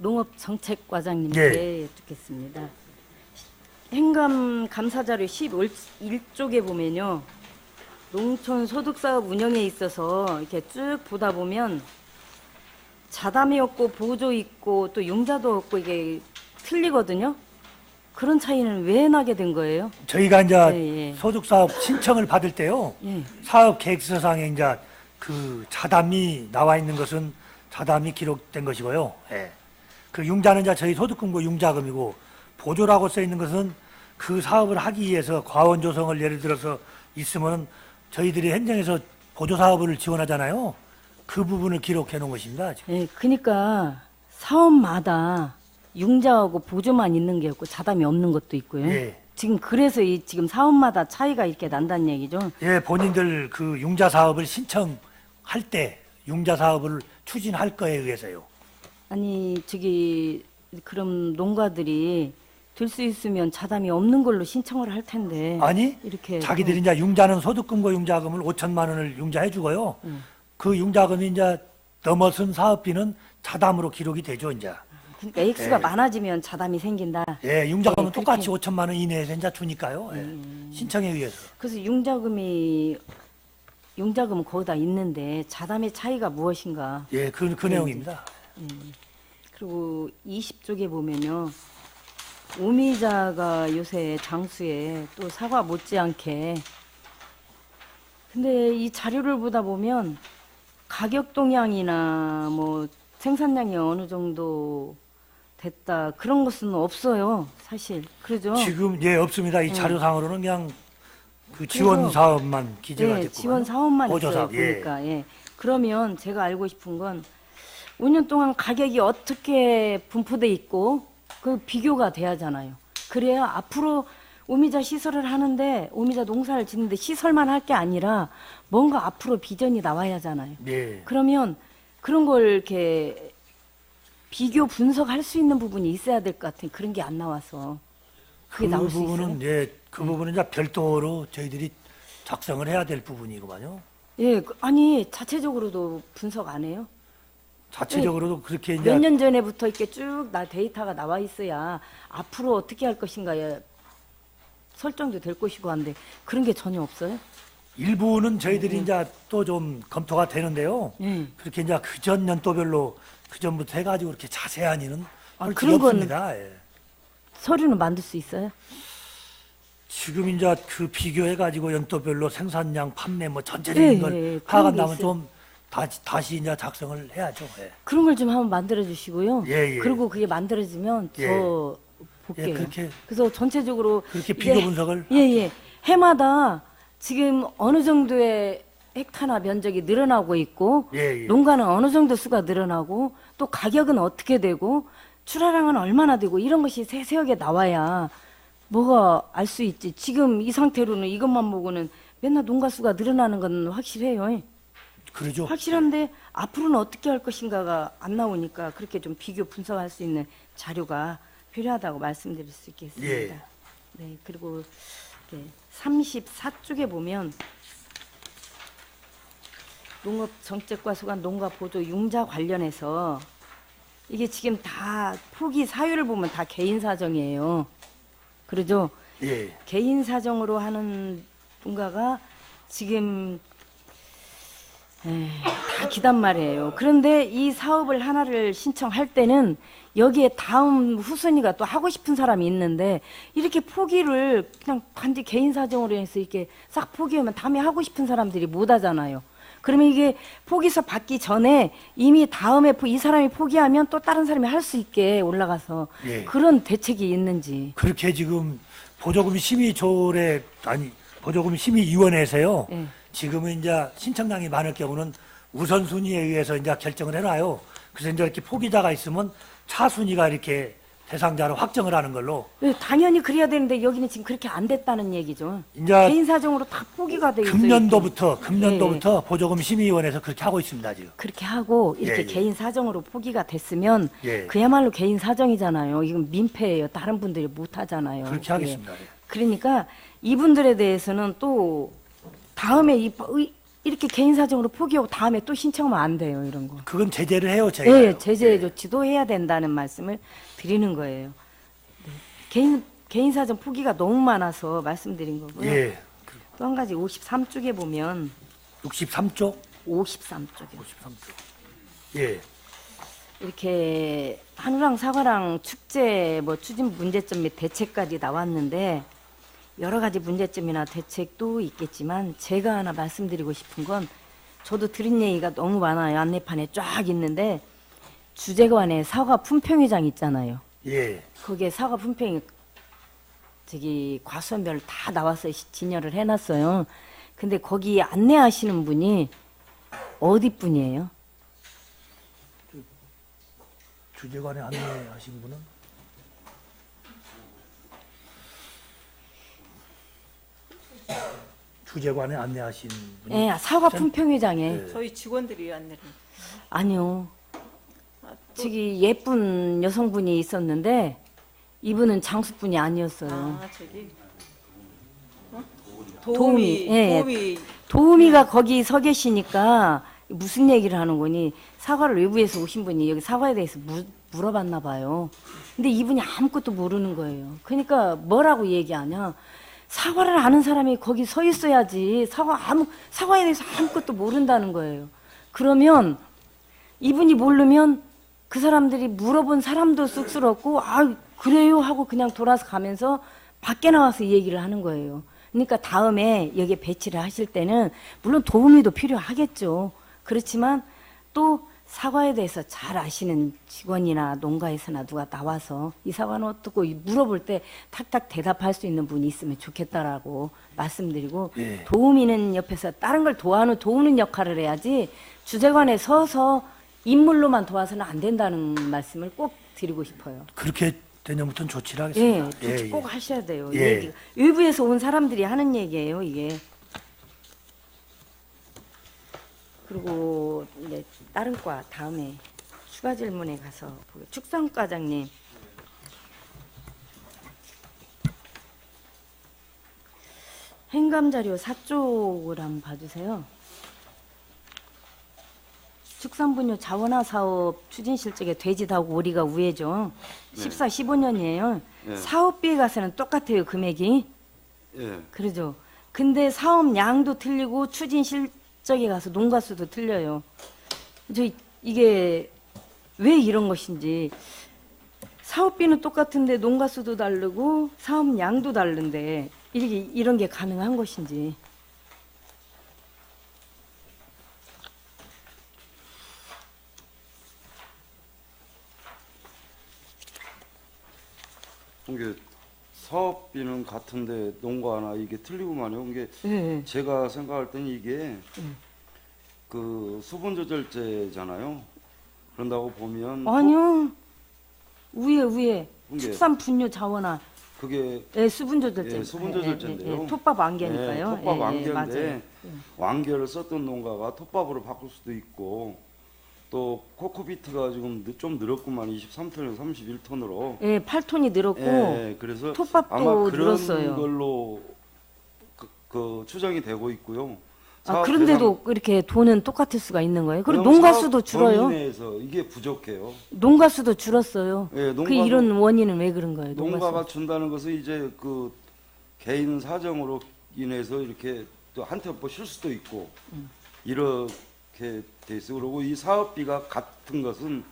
농업정책과장님께 여쭙겠습니다. 행감 감사자료 11쪽에 보면요. 농촌 소득사업 운영에 있어서 이렇게 쭉 보다 보면 자담이 없고 보조 있고 또 융자도 없고 이게 틀리거든요. 그런 차이는 왜 나게 된 거예요? 저희가 이제 소득사업 신청을 받을 때요. 사업 계획서상에 이제 그 자담이 나와 있는 것은 자담이 기록된 것이고요. 그 융자는 이제 저희 소득금고 융자금이고 보조라고 써 있는 것은 그 사업을 하기 위해서 과원 조성을 예를 들어서 있으면 저희들이 행정에서 보조 사업을 지원하잖아요. 그 부분을 기록해 놓은 것입니다. 그러니까 사업마다 융자하고 보조만 있는 게 없고 자담이 없는 것도 있고요. 지금 그래서 지금 사업마다 차이가 이렇게 난다는 얘기죠. 본인들 그 융자 사업을 신청할 때 융자 사업을 추진할 거에 의해서요. 아니 그럼 농가들이 될 수 있으면 자담이 없는 걸로 신청을 할 텐데. 아니, 이렇게 자기들이 이제 융자는 소득금고 융자금을 5천만 원을 융자해 주고요. 그 융자금이 이제 넘어선 사업비는 자담으로 기록이 되죠, 이제. 그러니까 액수가 많아지면 자담이 생긴다. 융자금은 똑같이 5천만 원 이내에서 이제 주니까요. 신청에 의해서. 그래서 융자금은 거기다 있는데 자담의 차이가 무엇인가? 그 내용입니다. 그리고 20쪽에 보면요. 오미자가 요새 장수에 또 사과 못지않게. 근데 이 자료를 보다 보면 가격 동향이나 뭐 생산량이 어느 정도 됐다 그런 것은 없어요, 사실. 그러죠? 지금 없습니다. 이 자료상으로는 그냥 그 지원 사업만 기재가 됐고. 지원 사업만 있어요. 보니까. 그러면 제가 알고 싶은 건 5년 동안 가격이 어떻게 분포돼 있고 그 비교가 돼야 하잖아요. 그래야 앞으로 오미자 시설을 하는데 오미자 농사를 짓는데 시설만 할 게 아니라 뭔가 앞으로 비전이 나와야 하잖아요. 그러면 그런 걸 이렇게 비교 분석할 수 있는 부분이 있어야 될 것 같은 그런 게 안 나와서 그게 나올 수 있어요. 그 부분은 이제 별도로 저희들이 작성을 해야 될 부분이거든요. 아니 자체적으로도 분석 안 해요? 자체적으로도 그렇게 이제 몇 년 전에부터 이렇게 쭉 데이터가 나와 있어야 앞으로 어떻게 할 것인가에 설정도 될 것이고 한데 그런 게 전혀 없어요? 일부는 저희들이 이제 또 좀 검토가 되는데요. 그렇게 이제 그전 연도별로 그전부터 해가지고 그렇게 자세한이는 그런 건 없습니다. 서류는 만들 수 있어요? 지금 이제 그 비교해가지고 연도별로 생산량, 판매 뭐 전체적인 걸 파악한다면 좀 다시 이제 작성을 해야죠. 그런 걸 좀 한번 만들어 주시고요. 그리고 그게 만들어지면 저 볼게요. 그래서 전체적으로 그렇게 비교 분석을 해마다 지금 어느 정도의 헥타나 면적이 늘어나고 있고 농가는 어느 정도 수가 늘어나고 또 가격은 어떻게 되고 출하량은 얼마나 되고 이런 것이 세세하게 나와야 뭐가 알 수 있지. 지금 이 상태로는 이것만 보고는 맨날 농가 수가 늘어나는 건 확실해요. 그러죠. 확실한데 앞으로는 어떻게 할 것인가가 안 나오니까 그렇게 좀 비교 분석할 수 있는 자료가 필요하다고 말씀드릴 수 있겠습니다. 그리고 34쪽에 보면 농업정책과 소관 농가보조 융자 관련해서 이게 지금 다 포기 사유를 보면 다 개인 사정이에요. 그러죠? 개인 사정으로 하는 농가가 지금 다 기단 말이에요. 그런데 이 사업을 하나를 신청할 때는 여기에 다음 후순위가 또 하고 싶은 사람이 있는데 이렇게 포기를 그냥 단지 개인 사정으로 해서 이렇게 싹 포기하면 다음에 하고 싶은 사람들이 못 하잖아요. 그러면 이게 포기서 받기 전에 이미 다음에 이 사람이 포기하면 또 다른 사람이 할 수 있게 올라가서 그런 대책이 있는지. 그렇게 지금 보조금 보조금 심의위원회에서요. 지금은 이제 신청량이 많을 경우는 우선순위에 의해서 이제 결정을 해놔요. 그래서 이제 이렇게 포기자가 있으면 차순위가 이렇게 대상자로 확정을 하는 걸로. 당연히 그래야 되는데 여기는 지금 그렇게 안 됐다는 얘기죠. 이제 개인 사정으로 다 포기가 돼 있어요. 금년도부터 보조금 심의위원회에서 그렇게 하고 있습니다. 지금. 그렇게 하고 이렇게 개인 사정으로 포기가 됐으면 그야말로 개인 사정이잖아요. 이건 민폐예요. 다른 분들이 못 하잖아요. 그렇게 하겠습니다. 그러니까 이분들에 대해서는 또 다음에 이렇게 개인 사정으로 포기하고 다음에 또 신청하면 안 돼요, 이런 거. 그건 제재를 해요, 저희가. 네, 제재 조치도 해야 된다는 말씀을 드리는 거예요. 네. 개인 사정 포기가 너무 많아서 말씀드린 거고요. 예. 또 한 가지 53쪽에 보면 63조? 53쪽에 53조. 예. 이렇게 한우랑 사과랑 축제 뭐 추진 문제점 및 대책까지 나왔는데 여러 가지 문제점이나 대책도 있겠지만 제가 하나 말씀드리고 싶은 건 저도 들은 얘기가 너무 많아요. 안내판에 쫙 있는데 주재관에 사과 품평회장 있잖아요. 예. 거기에 사과 품평이 저기 과수원별 다 나와서 진열을 해놨어요. 근데 거기 안내하시는 분이 어디 분이에요? 주재관에 안내하신 분은? 주재관에 안내하신 분이? 예, 사과 품평회장에. 네. 저희 직원들이 안내를. 아니요. 저기 예쁜 여성분이 있었는데 이분은 장수분이 아니었어요. 아 저기 도우미, 예, 도우미 도우미가 거기 서 계시니까 무슨 얘기를 하는 거니? 사과를 외부에서 오신 분이 여기 사과에 대해서 물어봤나 봐요. 근데 이분이 아무것도 모르는 거예요. 그러니까 뭐라고 얘기하냐? 사과를 아는 사람이 거기 서 있어야지. 사과에 대해서 아무것도 모른다는 거예요. 그러면 이분이 모르면 그 사람들이 물어본 사람도 쑥스럽고 아 그래요 하고 그냥 돌아서 가면서 밖에 나와서 얘기를 하는 거예요. 그러니까 다음에 여기 배치를 하실 때는 물론 도우미도 필요하겠죠. 그렇지만 또 사과에 대해서 잘 아시는 직원이나 농가에서나 누가 나와서 이 사과는 어떻고 물어볼 때 탁탁 대답할 수 있는 분이 있으면 좋겠다라고 말씀드리고 예. 도우미는 옆에서 다른 걸 도우는 역할을 해야지 주재관에 서서 인물로만 도와서는 안 된다는 말씀을 꼭 드리고 싶어요. 그렇게 내년부터는 조치를 예, 하겠습니다. 조치 꼭 하셔야 돼요. 이 예. 얘기가. 외부에서 온 사람들이 하는 얘기예요, 이게. 그리고 이제 다른 과 다음에 추가 질문에 가서 축산과장님. 행감 자료 4쪽을 한번 봐주세요. 축산분뇨 자원화 사업 추진 실적에 돼지하고 오리가 우회죠. 14, 15년이에요. 네. 사업비에 가서는 똑같아요, 금액이. 예. 그러죠. 근데 사업 양도 틀리고 추진 실적에 가서 농가 수도 틀려요. 이게 왜 이런 것인지. 사업비는 똑같은데 농가 수도 다르고 사업 양도 다른데 이런 게 가능한 것인지. 이게 사업비는 같은데 농가나 이게 틀리고만요. 이게 네. 제가 생각할 때는 이게 그 수분 조절제잖아요. 그런다고 보면 아니요. 위에 이게 축산 분뇨 자원화. 그게 예, 수분 조절제. 예, 수분 조절제인데요. 톱밥 완개니까요. 예, 톱밥 완개인데 맞아요. 완개를 썼던 농가가 톱밥으로 바꿀 수도 있고 또 코코비트가 지금 좀 늘었구만 23톤에서 31톤으로. 예, 8톤이 늘었고 예, 그래서 톱밥도 아마 그런 늘었어요. 걸로 그 추정이 되고 있고요. 아, 그런데도 이렇게 돈은 똑같을 수가 있는 거예요. 그리고 왜냐면 농가 사업 수도 줄어요. 범위 내에서 이게 부족해요. 농가 수도 줄었어요. 예, 그 이런 원인은 왜 그런 거예요? 농가가 농가 수. 준다는 것은 이제 그 개인 사정으로 인해서 이렇게 또 한 템포 쉴 수도 있고 이렇게 돼 있어. 그리고 이 사업비가 같은 것은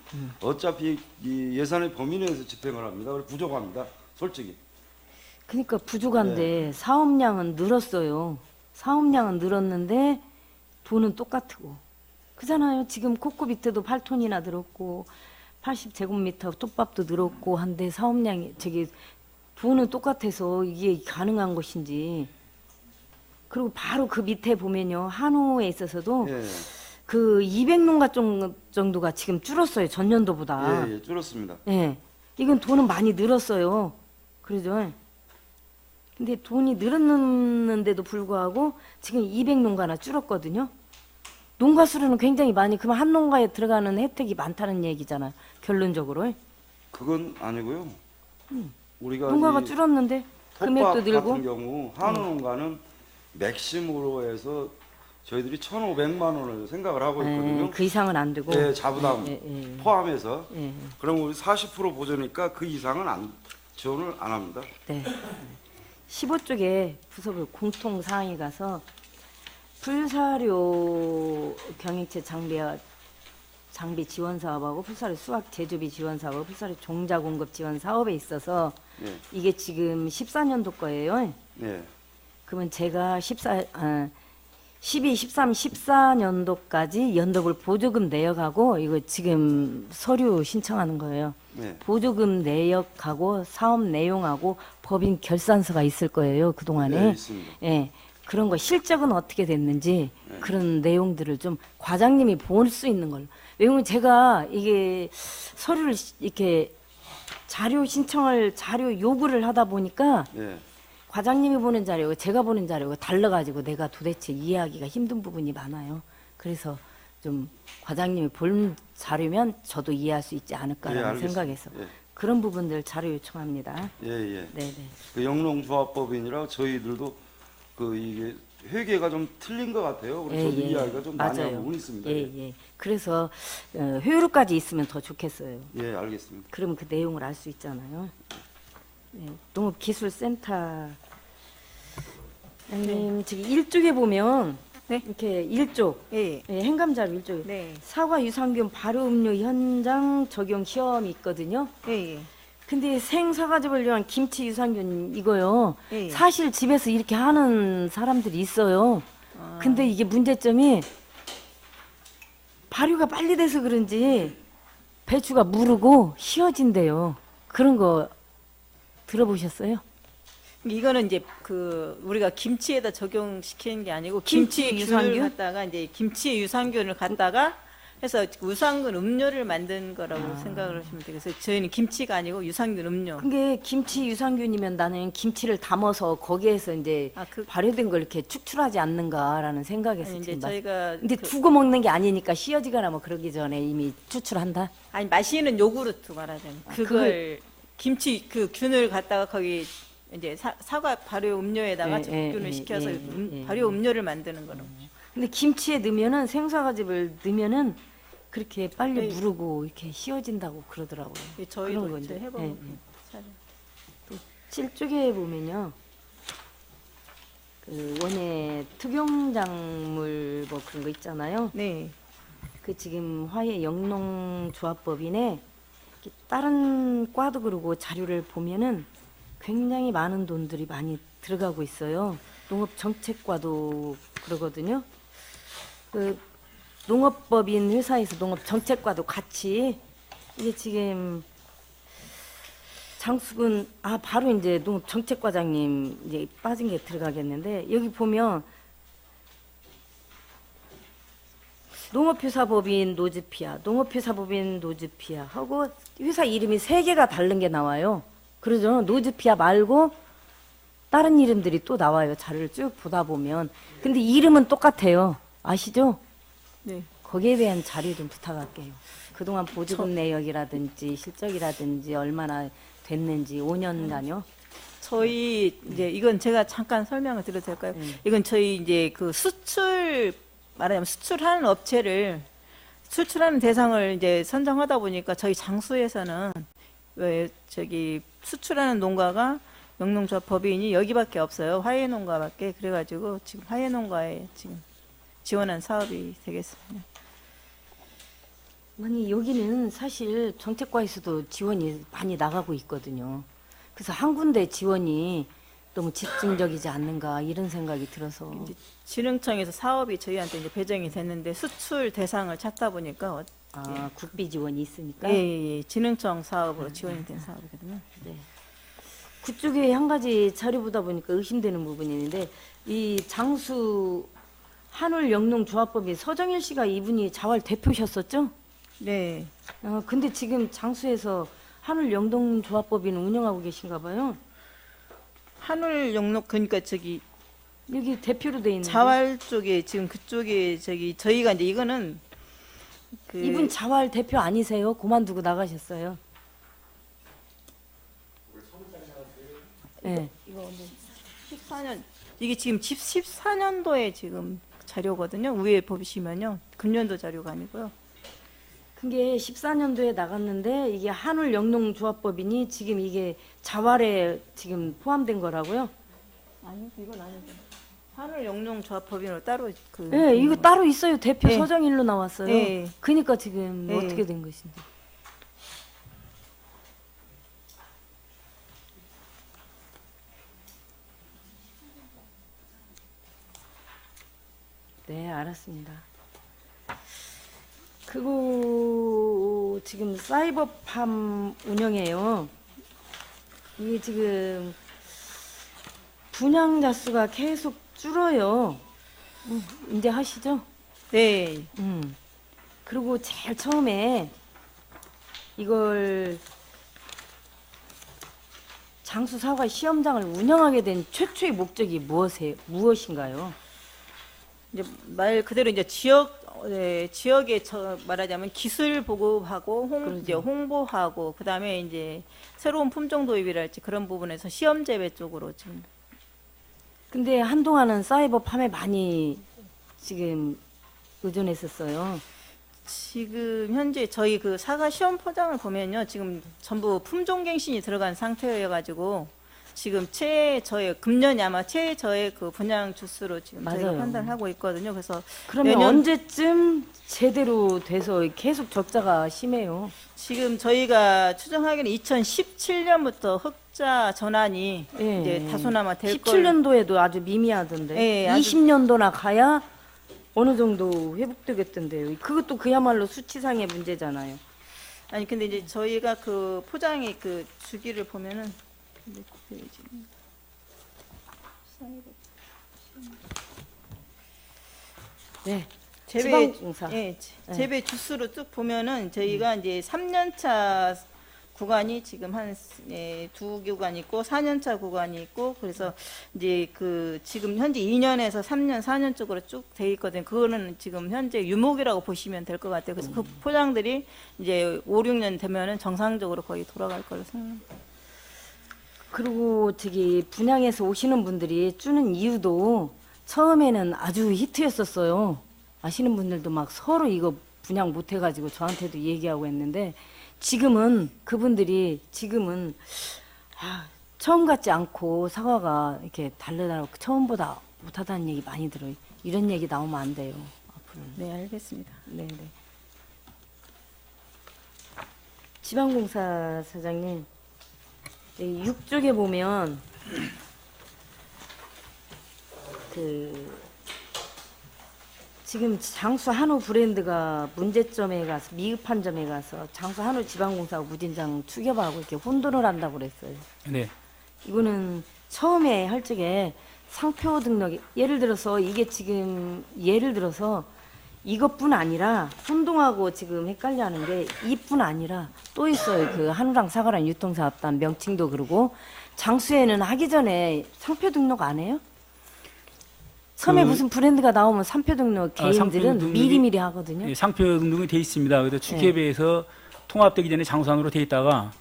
어차피 이 예산의 범위 내에서 집행을 합니다. 그래서 부족합니다. 솔직히. 그러니까 부족한데 네. 사업량은 늘었어요. 사업량은 늘었는데 돈은 똑같고. 그잖아요. 지금 코코비트도 8톤이나 늘었고 80제곱미터 톱밥도 늘었고 한데 사업량이 돈은 똑같아서 이게 가능한 것인지. 그리고 바로 그 밑에 보면요. 한우에 있어서도 예, 그 200농가 정도가 지금 줄었어요. 전년도보다. 예, 줄었습니다. 예. 이건 돈은 많이 늘었어요. 그러죠. 근데 돈이 늘었는데도 불구하고 지금 200농가나 줄었거든요. 농가 수로는 굉장히 많이, 그럼 한 농가에 들어가는 혜택이 많다는 얘기잖아요. 결론적으로. 그건 아니고요. 우리가 농가가 이 줄었는데 톱밥 금액도 늘고. 같은 경우 한우 농가는 맥심으로 해서 저희들이 1,500만 원을 생각을 하고 있거든요. 그 이상은 안 되고. 예, 자부담 포함해서. 예. 그럼 우리 40% 보조니까 그 이상은 지원을 안 합니다. 네. 15쪽에 부서별 공통 사항이 가서 풀사료 경영체 장비 지원 사업하고 풀사료 수확 제조비 지원 사업하고 풀사료 종자 공급 지원 사업에 있어서 예. 이게 지금 14년도 거예요. 예. 그러면 제가 12, 13, 14년도까지 연도별 보조금 내역하고 이거 지금 서류 신청하는 거예요. 네. 보조금 내역하고 사업 내용하고 법인 결산서가 있을 거예요. 그동안에. 네, 있습니다. 예. 그런 거 실적은 어떻게 됐는지 그런 내용들을 좀 과장님이 볼 수 있는 걸로. 왜냐면 제가 이게 서류를 이렇게 자료 신청을 자료 요구를 하다 보니까 예. 과장님이 보는 자료고 제가 보는 자료가 달라가지고 내가 도대체 이해하기가 힘든 부분이 많아요. 그래서 좀 과장님이 본 자료면 저도 이해할 수 있지 않을까라는 알겠습니다. 생각에서 예. 그런 부분들 자료 요청합니다. 예, 예. 네네. 그 영농조합법인이라 저희들도 그 이게 회계가 좀 틀린 것 같아요. 그래서 저도 이해하기가 좀 많이 하는 부분이 있습니다. 예, 예. 그래서 효율까지 있으면 더 좋겠어요. 예, 알겠습니다. 그러면 그 내용을 알 수 있잖아요. 예, 농업기술센터 님 저기 1쪽에 보면 네. 이렇게 1쪽 예. 예, 행감자료 1쪽에 네. 사과 유산균 발효 음료 현장 적용 시험이 있거든요. 예. 근데 생사과즙을 위한 김치 유산균 이거요. 예. 사실 집에서 이렇게 하는 사람들이 있어요. 근데 이게 문제점이 발효가 빨리 돼서 그런지 배추가 무르고 휘어진대요. 그런 거 들어보셨어요? 이거는 이제 그 우리가 김치에다 적용시키는 게 아니고 김치 김치 유산균? 균을 갖다가 이제 김치 유산균을 갖다가 해서 유산균 음료를 만든 거라고 생각을 하시면 돼요. 그래서 저희는 김치가 아니고 유산균 음료. 그게 김치 유산균이면 나는 김치를 담아서 거기에서 이제 발효된 걸 이렇게 축출하지 않는가라는 생각에서 아니, 이제 지금 저희가 근데 두고 먹는 게 아니니까 휘어지거나 뭐 그러기 전에 이미 추출한다. 아니 마시는 요구르트 말하자면 그걸 김치 그 균을 갖다가 거기 이제 사과 발효 음료에다가 예, 적균을 예, 시켜서 예, 예, 발효 음료를 만드는 거로. 근데 김치에 넣으면은 생사과즙을 넣으면은 그렇게 빨리 네. 무르고 이렇게 휘어진다고 그러더라고요. 저희도 그런 이제 건데. 해보고 예, 예. 차려. 7쪽에 보면요. 그 원예 특용작물 뭐 그런 거 있잖아요. 네. 그 지금 화해 영농조합법인에 다른 과도 그러고 자료를 보면은 굉장히 많은 돈들이 많이 들어가고 있어요. 농업정책과도 그러거든요. 그 농업법인 회사에서 농업정책과도 같이 이게 지금 장수근 바로 이제 농업정책과장님 이제 빠진 게 들어가겠는데 여기 보면 농업휴사법인 노즈피아, 농업휴사법인 노즈피아 하고 회사 이름이 3개가 다른 게 나와요. 그러죠. 노즈피아 말고 다른 이름들이 또 나와요. 자료를 쭉 보다 보면. 근데 이름은 똑같아요. 아시죠? 네. 거기에 대한 자료 좀 부탁할게요. 그동안 보조금 내역이라든지 실적이라든지 얼마나 됐는지 5년간요. 저희 이제 이건 제가 잠깐 설명을 드려도 될까요? 이건 저희 이제 그 말하자면 수출하는 업체를 수출하는 대상을 이제 선정하다 보니까 저희 장수에서는 왜 저기 수출하는 농가가 영농조합 법인이 여기밖에 없어요. 화해농가밖에. 그래가지고 지금 화해농가에 지금 지원한 사업이 되겠습니다. 아니 여기는 사실 정책과에서도 지원이 많이 나가고 있거든요. 그래서 한 군데 지원이 너무 집중적이지 않는가 이런 생각이 들어서. 이제 진흥청에서 사업이 저희한테 이제 배정이 됐는데 수출 대상을 찾다 보니까 국비 지원이 있으니까. 예. 진흥청 사업으로 지원이 된 사업이거든요. 네. 그쪽에 한 가지 자료 보다 보니까 의심되는 부분이 있는데 이 장수 한울영농조합법인 서정일 씨가 이분이 자활 대표셨었죠? 네. 근데 지금 장수에서 한울영농조합법인 운영하고 계신가 봐요. 한울영농 그러니까 저기 여기 대표로 돼 있는. 자활 쪽에 지금 그쪽에 저기 저희가 이제 이거는 그 이분 자활 대표 아니세요? 그만두고 나가셨어요. 네. 이거 14년 이게 지금 14년도에 지금 자료거든요. 위에 보시면요. 금년도 자료가 아니고요. 그게 14년도에 나갔는데 이게 한울 영농조합법이니 지금 이게 자활에 지금 포함된 거라고요? 아니, 이건 아니죠. 한울 영농조합법인으로 따로 그. 네, 이거 따로 있어요. 대표 네. 서정일로 나왔어요. 네. 그러니까 지금 네. 어떻게 된 것인지. 네, 알았습니다. 그거 지금 사이버팜 운영해요. 이게 지금 분양자 수가 계속 줄어요. 이제 하시죠? 네. 그리고 제일 처음에 이걸 장수사과 시험장을 운영하게 된 최초의 목적이 무엇인가요? 이제 말 그대로 이제 지역에 말하자면 기술 보급하고 이제 홍보하고 그다음에 이제 새로운 품종 도입이랄지 그런 부분에서 시험 재배 쪽으로 지금. 근데 한동안은 사이버팜에 많이 지금 의존했었어요. 지금 현재 저희 그 사과 시험 포장을 보면요, 지금 전부 품종갱신이 들어간 상태여가지고 지금 저의 금년이 아마 최저의 그 분양 주수로 지금 저희가 맞아요. 판단하고 있거든요. 그래서 그러면 내년- 언제쯤 제대로 돼서 계속 적자가 심해요? 지금 저희가 추정하기는 2017년부터 흑자 전환이 예. 이제 다소나마 될 걸. 17년도에도 아주 미미하던데. 예, 아주- 20년도나 가야 어느 정도 회복되겠던데요. 그것도 그야말로 수치상의 문제잖아요. 아니 근데 이제 저희가 그 포장의 그 주기를 보면은 네. 재배 지방공사. 예, 재배 주수로 쭉 보면은 저희가 이제 3년차 구간이 지금 한 두 구간 있고 4년차 구간이 있고 그래서 이제 그 지금 현재 2년에서 3년, 4년 쪽으로 쭉 돼 있거든요. 그거는 지금 현재 유목이라고 보시면 될 것 같아요. 그래서 그 포장들이 이제 5, 6년 되면은 정상적으로 거의 돌아갈 걸로 생각합니다. 그리고 저기 분양해서 오시는 분들이 주는 이유도 처음에는 아주 히트였었어요. 아시는 분들도 막 서로 이거 분양 못 해가지고 저한테도 얘기하고 했는데 지금은 그분들이 지금은 처음 같지 않고 사과가 이렇게 달려나고 처음보다 못하다는 얘기 많이 들어요. 이런 얘기 나오면 안 돼요. 앞으로는. 네, 알겠습니다. 네네. 지방공사 사장님, 6쪽에 보면 지금 장수 한우 브랜드가 문제점에 가서 미흡한 점에 가서 장수 한우 지방공사하고 무진장 추격하고 이렇게 혼돈을 한다고 그랬어요. 네. 이거는 처음에 할 적에 상표 등록 예를 들어서 이것뿐 아니라 혼동하고 지금 헷갈려하는 게 이뿐 아니라 또 있어요. 그 한우랑 사과랑 유통사업단 명칭도 그러고 장수에는 하기 전에 상표 등록 안 해요? 처음에 무슨 브랜드가 나오면 상표 등록 개인들은 상표 등록이- 미리미리 하거든요. 예, 상표 등록이 돼 있습니다. 그래서 주계비에서 통합되기 전에 장수안으로 돼 있다가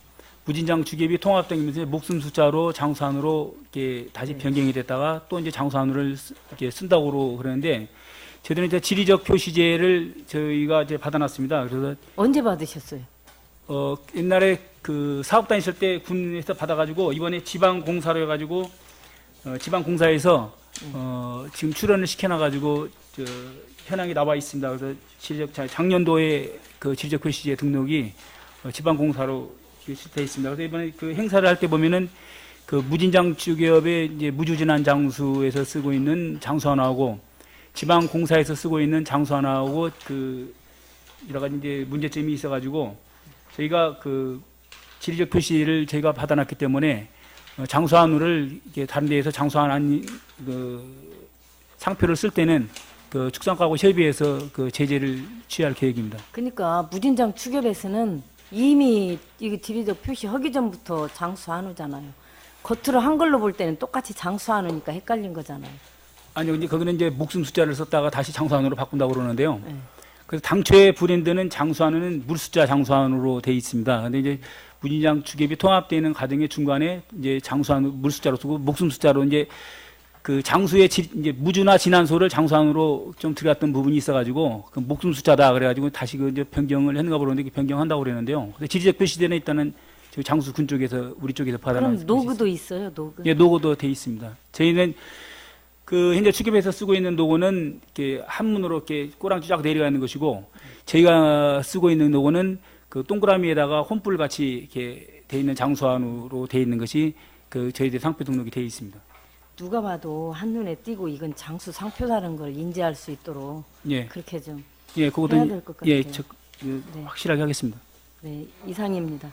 무진장 주계비 통합되면서 목숨 숫자로 장수안으로 이렇게 다시 변경이 됐다가 또 이제 장수안으로 이렇게 쓴다고 그러는데 저희들은 이제 지리적 표시제를 저희가 이제 받아놨습니다. 그래서 언제 받으셨어요? 옛날에 그 사업 다니실 때 군에서 받아가지고 이번에 지방공사로 해가지고 지방공사에서 지금 출원을 시켜놔가지고 현황이 나와 있습니다. 그래서 작년도에 그 지리적 표시제 등록이 지방공사로 되어 있습니다. 그래서 이번에 그 행사를 할 때 보면은 그 무진장 주기업의 이제 무주진한 장수에서 쓰고 있는 장수 하나하고 지방공사에서 쓰고 있는 장수 하나하고 그 여러 가지 이제 문제점이 있어가지고 저희가 그 지리적 표시를 저희가 받아놨기 때문에 장수한우를 이렇게 다른 데에서 장수한 그 상표를 쓸 때는 그 축산과하고 협의해서 그 제재를 취할 계획입니다. 그러니까 무진장 추격에서는 이미 이게 지리적 표시 하기 전부터 장수한우잖아요. 겉으로 한글로 볼 때는 똑같이 장수한우니까 헷갈린 거잖아요. 아니요, 이제 거기는 이제 목숨 숫자를 썼다가 다시 장수한우로 바꾼다고 그러는데요. 네. 그래서 당초의 브랜드는 장수한우는 물숫자 장수한우로 돼 있습니다. 근데 이제 무진장 주계비 통합되어 있는 과정의 중간에 이제 장수한우 물숫자로 쓰고 목숨 숫자로 이제 그 장수의 이제 무주나 진안소를 장수안으로 좀 들어갔던 부분이 있어가지고 그 목숨 숫자다 그래가지고 다시 그 이제 변경을 했는가 모르는데 변경한다고 그러는데요. 근데 지리적 표시대는 일단은 저희 장수군 쪽에서 우리 쪽에서 그럼 받아놨습니다. 노구도 있어요, 노구. 예, 노고도 돼 있습니다. 저희는 그 현재 축협에서 쓰고 있는 노고는 이렇게 한문으로 이렇게 꼬랑지 쫙 내려가는 것이고 저희가 쓰고 있는 노고는 그 동그라미에다가 혼불 같이 이렇게 돼 있는 장수안으로 돼 있는 것이 그 저희들 상표 등록이 돼 있습니다. 누가 봐도 한눈에 띄고 이건 장수 상표라는 걸 인지할 수 있도록 예, 그렇게 좀 예, 그것도 해야 될 것 예, 같아요. 저, 네. 확실하게 하겠습니다. 네, 이상입니다.